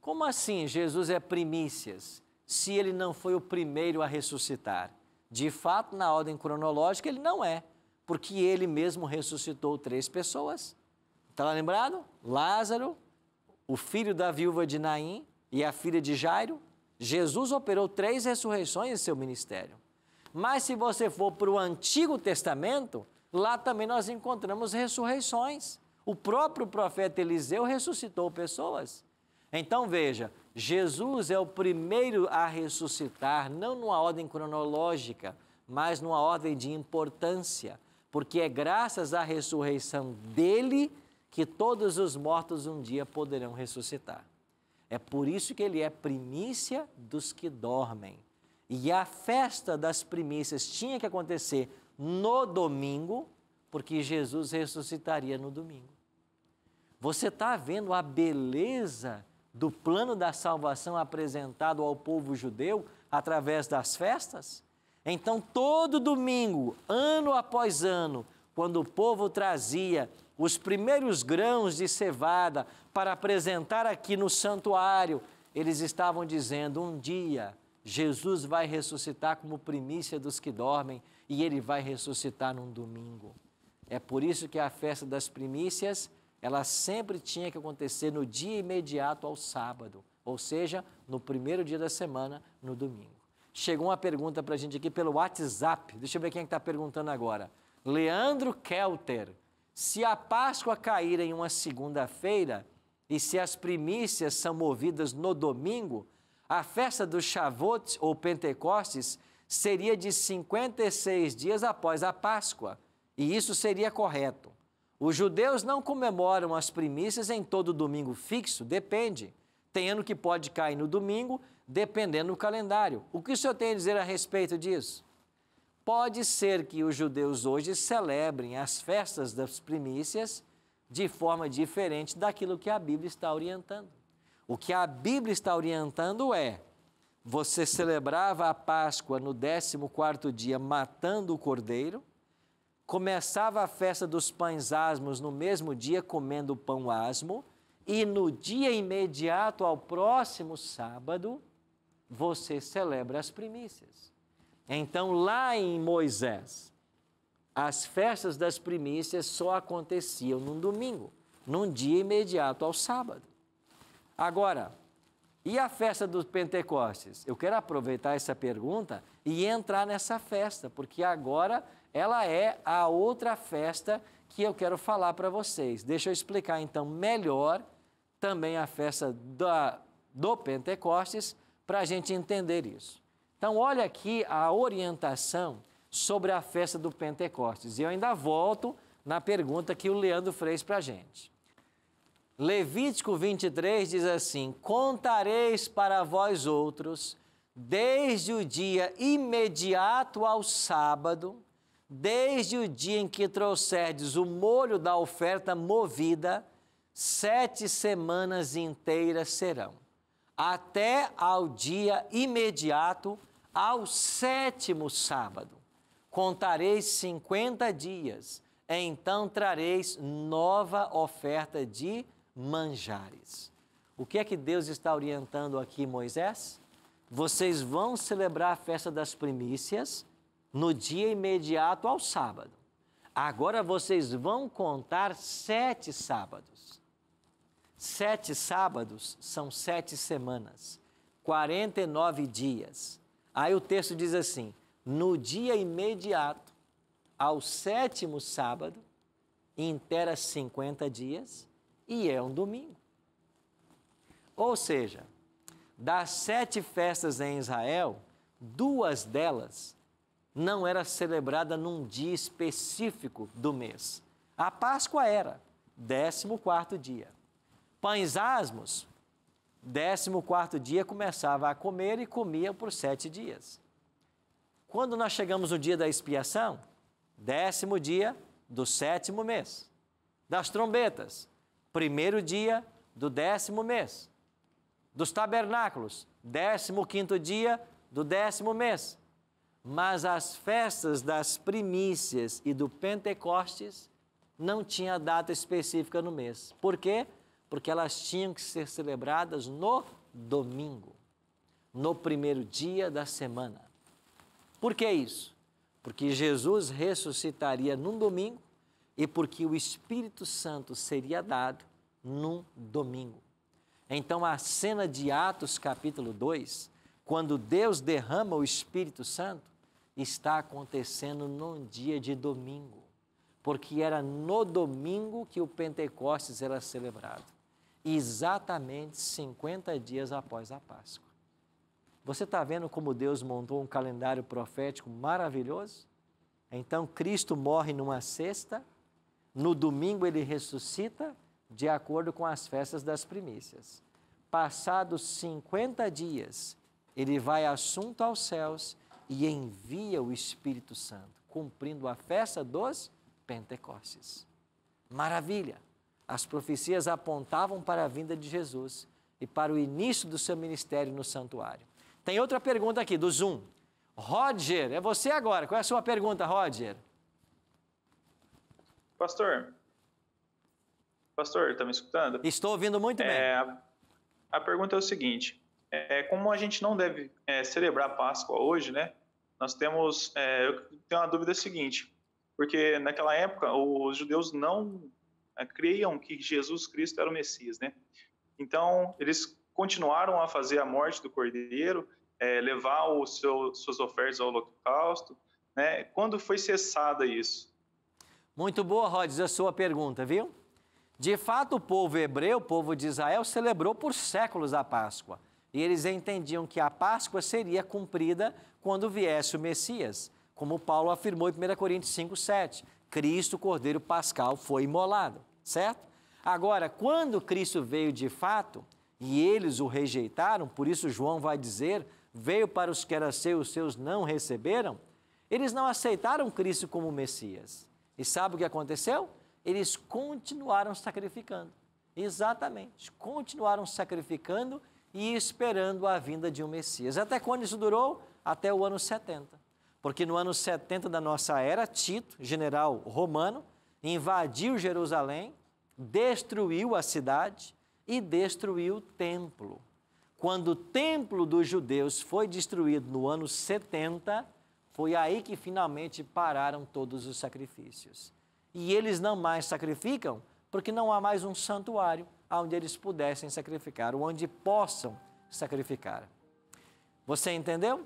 Como assim Jesus é primícias, se ele não foi o primeiro a ressuscitar? De fato, na ordem cronológica, ele não é, porque ele mesmo ressuscitou 3 pessoas. Está lembrado? Lázaro, o filho da viúva de Naim e a filha de Jairo. Jesus operou 3 ressurreições em seu ministério. Mas se você for para o Antigo Testamento, lá também nós encontramos ressurreições. O próprio profeta Eliseu ressuscitou pessoas. Então veja, Jesus é o primeiro a ressuscitar, não numa ordem cronológica, mas numa ordem de importância, porque é graças à ressurreição dele que todos os mortos um dia poderão ressuscitar. É por isso que ele é primícia dos que dormem. E a festa das primícias tinha que acontecer no domingo, porque Jesus ressuscitaria no domingo. Você está vendo a beleza do plano da salvação apresentado ao povo judeu através das festas? Então, todo domingo, ano após ano, quando o povo trazia os primeiros grãos de cevada para apresentar aqui no santuário, eles estavam dizendo: um dia Jesus vai ressuscitar como primícia dos que dormem e ele vai ressuscitar num domingo. É por isso que a festa das primícias, ela sempre tinha que acontecer no dia imediato ao sábado, ou seja, no primeiro dia da semana, no domingo. Chegou uma pergunta para a gente aqui pelo WhatsApp, deixa eu ver quem está perguntando agora. Leandro Kelter: se a Páscoa cair em uma segunda-feira e se as primícias são movidas no domingo, a festa do Shavuot ou Pentecostes seria de 56 dias após a Páscoa, e isso seria correto. Os judeus não comemoram as primícias em todo domingo fixo, depende. Tem ano que pode cair no domingo, dependendo do calendário. O que o senhor tem a dizer a respeito disso? Pode ser que os judeus hoje celebrem as festas das primícias de forma diferente daquilo que a Bíblia está orientando. O que a Bíblia está orientando é: você celebrava a Páscoa no 14º dia matando o cordeiro, começava a festa dos pães asmos no mesmo dia comendo o pão asmo, e no dia imediato ao próximo sábado, você celebra as primícias. Então, lá em Moisés, as festas das primícias só aconteciam num domingo, num dia imediato ao sábado. Agora, e a festa dos Pentecostes? Eu quero aproveitar essa pergunta e entrar nessa festa, porque agora ela é a outra festa que eu quero falar para vocês. Deixa eu explicar então melhor também a festa do Pentecostes para a gente entender isso. Então, olha aqui a orientação sobre a festa do Pentecostes. E eu ainda volto na pergunta que o Leandro fez para a gente. Levítico 23 diz assim: contareis para vós outros, desde o dia imediato ao sábado, desde o dia em que trouxerdes o molho da oferta movida, 7 semanas inteiras serão, até ao dia imediato ao 7º sábado. Contareis 50 dias, então trareis nova oferta de manjares. O que é que Deus está orientando aqui, Moisés? Vocês vão celebrar a festa das primícias no dia imediato ao sábado. Agora vocês vão contar 7 sábados. 7 sábados são 7 semanas, 49 dias. Aí o texto diz assim: no dia imediato ao 7º sábado, inteira 50 dias, e é um domingo. Ou seja, das 7 festas em Israel, 2 delas não era celebrada num dia específico do mês. A Páscoa era 14º dia. Pães asmos, 14º dia começava a comer e comia por 7 dias. Quando nós chegamos no dia da expiação, 10º dia do 7º mês. Das trombetas, 1º dia do 10º mês. Dos tabernáculos, 15º dia do 10º mês. Mas as festas das primícias e do Pentecostes não tinha data específica no mês. Por quê? Porque elas tinham que ser celebradas no domingo, no primeiro dia da semana. Por que isso? Porque Jesus ressuscitaria num domingo e porque o Espírito Santo seria dado num domingo. Então, a cena de Atos capítulo 2, quando Deus derrama o Espírito Santo, está acontecendo num dia de domingo, porque era no domingo que o Pentecostes era celebrado, exatamente 50 dias após a Páscoa. Você está vendo como Deus montou um calendário profético maravilhoso? Então, Cristo morre numa sexta, no domingo ele ressuscita, de acordo com as festas das primícias. Passados 50 dias, ele vai assunto aos céus e envia o Espírito Santo, cumprindo a festa dos Pentecostes. Maravilha! As profecias apontavam para a vinda de Jesus e para o início do seu ministério no santuário. Tem outra pergunta aqui do Zoom. Roger, é você agora. Qual é a sua pergunta, Roger? Pastor, está me escutando? Estou ouvindo muito bem. A pergunta é o seguinte, como a gente não deve celebrar a Páscoa hoje, né? Nós temos, eu tenho uma dúvida seguinte, porque naquela época os judeus não criam que Jesus Cristo era o Messias, né? Então, eles continuaram a fazer a morte do Cordeiro, levar suas ofertas ao holocausto, né? Quando foi cessada isso? Muito boa, Rodes, a sua pergunta, viu? De fato, o povo hebreu, o povo de Israel, celebrou por séculos a Páscoa. E eles entendiam que a Páscoa seria cumprida quando viesse o Messias. Como Paulo afirmou em 1 Coríntios 5:7. Cristo, o Cordeiro Pascal, foi imolado, certo? Agora, quando Cristo veio de fato, e eles o rejeitaram, por isso João vai dizer, veio para os que eram seus, os seus não receberam, eles não aceitaram Cristo como Messias. E sabe o que aconteceu? Eles continuaram sacrificando. Exatamente, continuaram sacrificando e esperando a vinda de um Messias. Até quando isso durou? Até o ano 70. Porque no ano 70 da nossa era, Tito, general romano, invadiu Jerusalém, destruiu a cidade e destruiu o templo. Quando o templo dos judeus foi destruído no ano 70, foi aí que finalmente pararam todos os sacrifícios. E eles não mais sacrificam porque não há mais um santuário onde eles pudessem sacrificar, ou onde possam sacrificar. Você entendeu?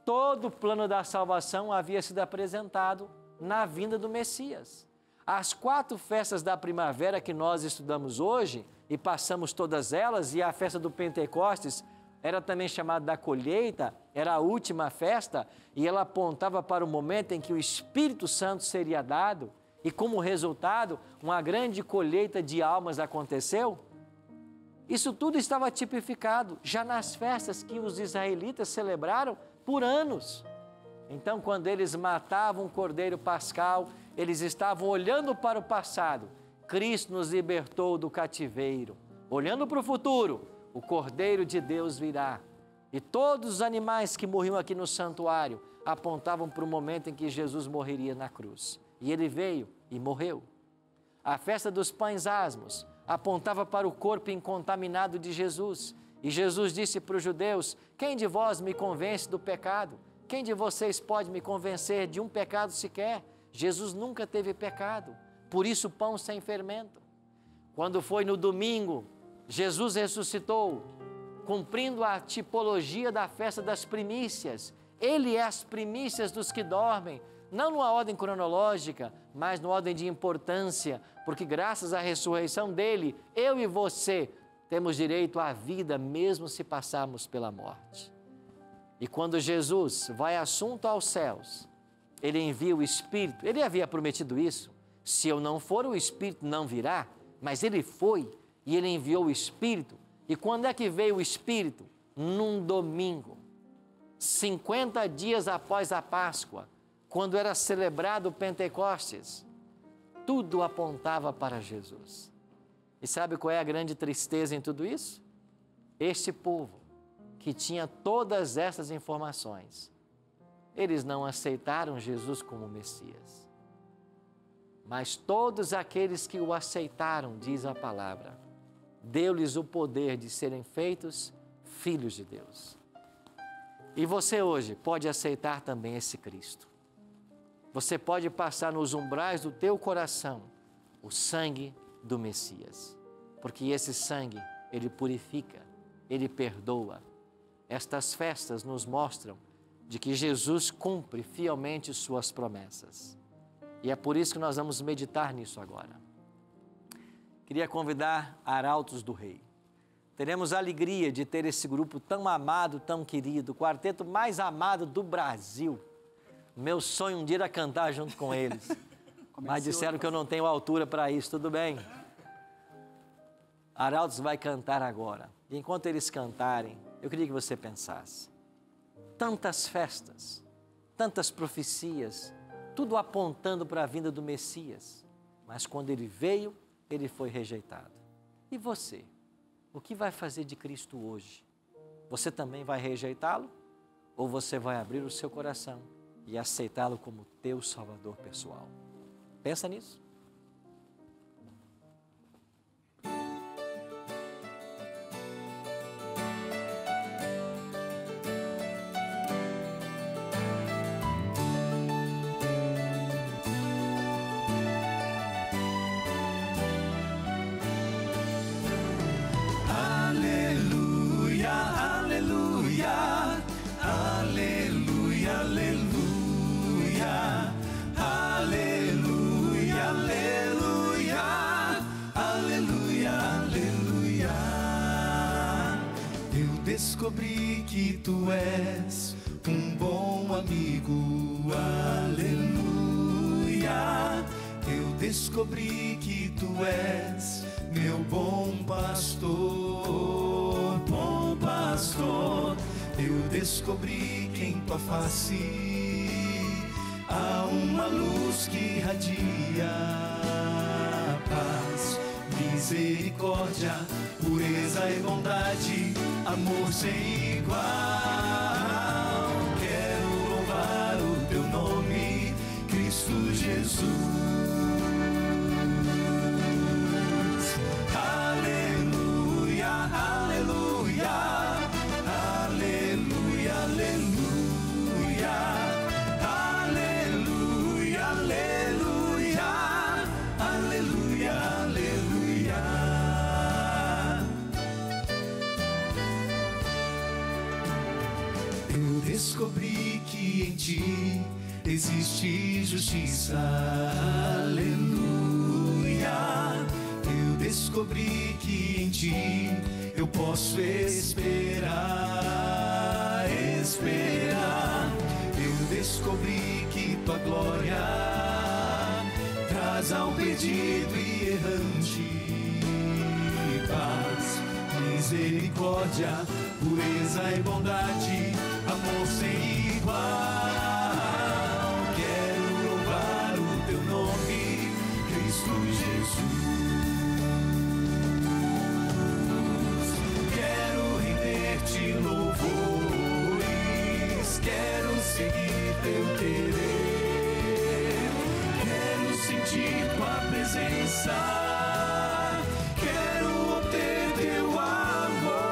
Todo o plano da salvação havia sido apresentado na vinda do Messias. As 4 festas da primavera que nós estudamos hoje, e passamos todas elas, e a festa do Pentecostes era também chamada da colheita, era a última festa, e ela apontava para o momento em que o Espírito Santo seria dado, e como resultado, uma grande colheita de almas aconteceu. Isso tudo estava tipificado já nas festas que os israelitas celebraram por anos. Então, quando eles matavam o Cordeiro Pascal, eles estavam olhando para o passado. Cristo nos libertou do cativeiro. Olhando para o futuro, o Cordeiro de Deus virá. E todos os animais que morriam aqui no santuário apontavam para o momento em que Jesus morreria na cruz. E ele veio e morreu. A festa dos pães asmos apontava para o corpo incontaminado de Jesus. E Jesus disse para os judeus, quem de vós me convence do pecado? Quem de vocês pode me convencer de um pecado sequer? Jesus nunca teve pecado, por isso pão sem fermento. Quando foi no domingo, Jesus ressuscitou, cumprindo a tipologia da festa das primícias. Ele é as primícias dos que dormem, não numa ordem cronológica, mas numa ordem de importância, porque graças à ressurreição dele, eu e você temos direito à vida, mesmo se passarmos pela morte. E quando Jesus vai assunto aos céus, ele envia o Espírito. Ele havia prometido isso. Se eu não for, o Espírito não virá. Mas ele foi e ele enviou o Espírito. E quando é que veio o Espírito? Num domingo, 50 dias após a Páscoa, quando era celebrado o Pentecostes. Tudo apontava para Jesus. E sabe qual é a grande tristeza em tudo isso? Este povo, que tinha todas essas informações, eles não aceitaram Jesus como Messias. Mas todos aqueles que o aceitaram, diz a palavra, deu-lhes o poder de serem feitos filhos de Deus. E você hoje pode aceitar também esse Cristo. Você pode passar nos umbrais do teu coração o sangue do Messias. Porque esse sangue, ele purifica, ele perdoa. Estas festas nos mostram de que Jesus cumpre fielmente suas promessas. E é por isso que nós vamos meditar nisso agora. Queria convidar arautos do Rei. Teremos a alegria de ter esse grupo tão amado, tão querido, o quarteto mais amado do Brasil. Meu sonho um dia era cantar junto com eles. Mas disseram que eu não tenho altura para isso, tudo bem. Arautos vai cantar agora. E enquanto eles cantarem, eu queria que você pensasse. Tantas festas, tantas profecias, tudo apontando para a vinda do Messias. Mas quando ele veio, ele foi rejeitado. E você? O que vai fazer de Cristo hoje? Você também vai rejeitá-lo? Ou você vai abrir o seu coração e aceitá-lo como teu Salvador pessoal? Pensa nisso. Descobri que tu és um bom amigo, aleluia. Eu descobri que tu és meu bom pastor, bom pastor. Eu descobri que em tua face há uma luz que irradia paz, misericórdia, pureza e bondade, amor sem igual. Quero louvar o teu nome, Cristo Jesus. Aleluia, aleluia, aleluia, aleluia, aleluia, aleluia, aleluia, aleluia. Eu descobri que em ti existe justiça, aleluia. Eu descobri que em ti eu posso esperar, esperar. Eu descobri que tua glória traz ao perdido e errante paz, misericórdia, pureza e bondade, amor sem igual. Quero louvar o teu nome, Cristo Jesus. Quero render-te louvores, quero seguir teu querer, quero sentir tua presença, quero obter teu amor.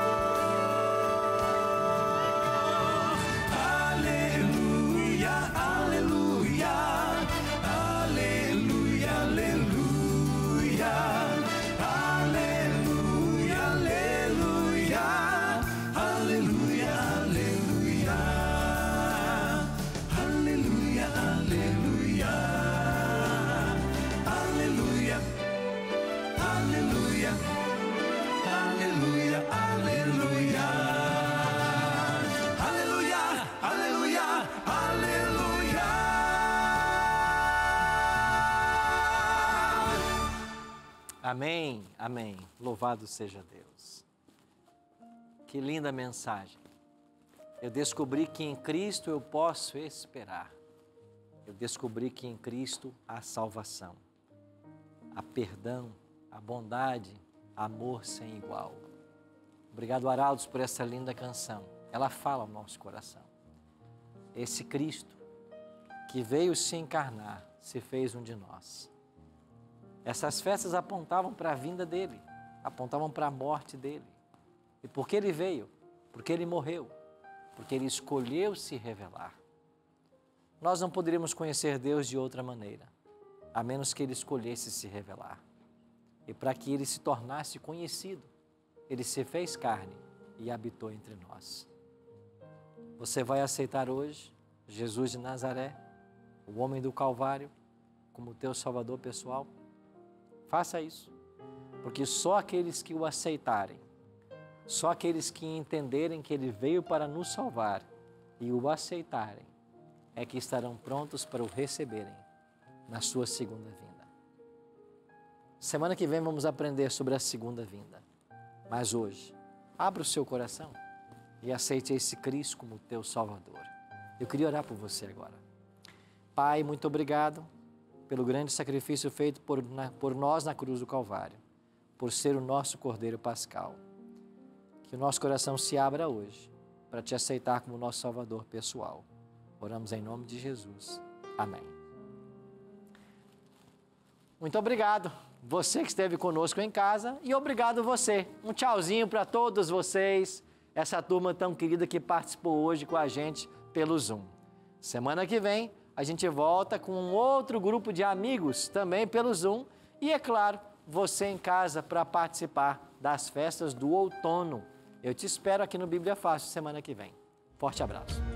Aleluia, aleluia, aleluia, aleluia, aleluia, aleluia, aleluia, aleluia, aleluia, aleluia, aleluia, aleluia, aleluia, aleluia, aleluia, aleluia, aleluia. Amém, amém. Louvado seja Deus. Que linda mensagem. Eu descobri que em Cristo eu posso esperar. Eu descobri que em Cristo há salvação, há perdão, há bondade, amor sem igual. Obrigado, Araldos, por essa linda canção. Ela fala ao nosso coração. Esse Cristo que veio se encarnar, se fez um de nós. Essas festas apontavam para a vinda dele, apontavam para a morte dele. E por que ele veio? Porque ele morreu, porque ele escolheu se revelar. Nós não poderíamos conhecer Deus de outra maneira, a menos que ele escolhesse se revelar. E para que ele se tornasse conhecido, ele se fez carne e habitou entre nós. Você vai aceitar hoje Jesus de Nazaré, o homem do Calvário, como teu Salvador pessoal? Faça isso, porque só aqueles que o aceitarem, só aqueles que entenderem que ele veio para nos salvar e o aceitarem, é que estarão prontos para o receberem na sua segunda vinda. Semana que vem vamos aprender sobre a segunda vinda. Mas hoje, abra o seu coração, e aceite esse Cristo como teu Salvador. Eu queria orar por você agora. Pai, muito obrigado pelo grande sacrifício feito por nós na cruz do Calvário, por ser o nosso Cordeiro Pascal. Que o nosso coração se abra hoje para te aceitar como nosso Salvador pessoal. Oramos em nome de Jesus. Amém. Muito obrigado, você que esteve conosco em casa, e obrigado você. Um tchauzinho para todos vocês, essa turma tão querida que participou hoje com a gente pelo Zoom. Semana que vem, a gente volta com um outro grupo de amigos, também pelo Zoom, e é claro, você em casa para participar das festas do outono. Eu te espero aqui no Bíblia Fácil semana que vem. Forte abraço.